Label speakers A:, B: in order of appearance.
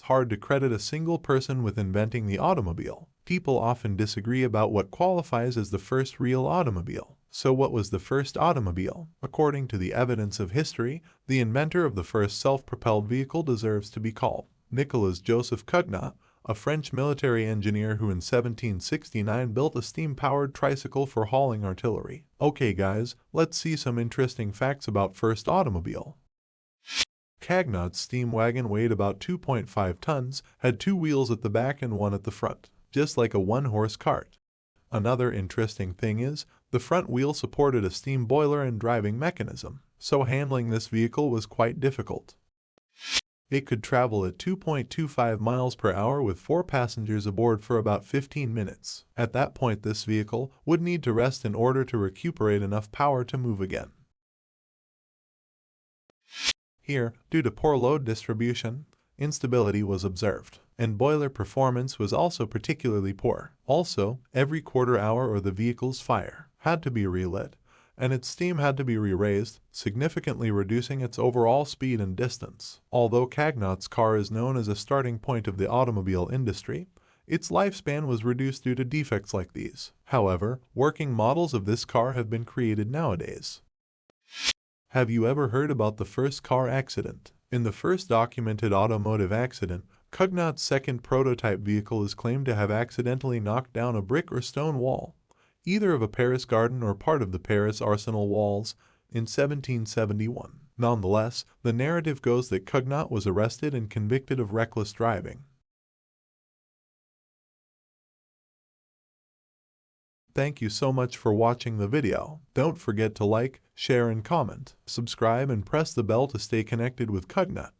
A: hard to credit a single person with inventing the automobile. People often disagree about what qualifies as the first real automobile. So what was the first automobile? According to the evidence of history, the inventor of the first self-propelled vehicle deserves to be called Nicolas Joseph Cugnot, a French military engineer who in 1769 built a steam-powered tricycle for hauling artillery. Okay guys, let's see some interesting facts about first automobile. Cugnot's steam wagon weighed about 2.5 tons, had 2 wheels at the back and 1 at the front, just like a one-horse cart. Another interesting thing is, the front wheel supported a steam boiler and driving mechanism, so handling this vehicle was quite difficult. It could travel at 2.25 miles per hour with 4 passengers aboard for about 15 minutes. At that point, this vehicle would need to rest in order to recuperate enough power to move again. Here, due to poor load distribution, instability was observed, and boiler performance was also particularly poor. Also, every quarter hour or the vehicle's fire had to be relit, and its steam had to be re-raised, significantly reducing its overall speed and distance. Although Cugnot's car is known as a starting point of the automobile industry, its lifespan was reduced due to defects like these. However, working models of this car have been created nowadays. Have you ever heard about the first car accident? In the first documented automotive accident, Cugnot's second prototype vehicle is claimed to have accidentally knocked down a brick or stone wall, either of a Paris garden or part of the Paris Arsenal walls, in 1771. Nonetheless, the narrative goes that Cugnot was arrested and convicted of reckless driving. Thank you so much for watching the video. Don't forget to like, share and comment, subscribe and press the bell to stay connected with Cugnot.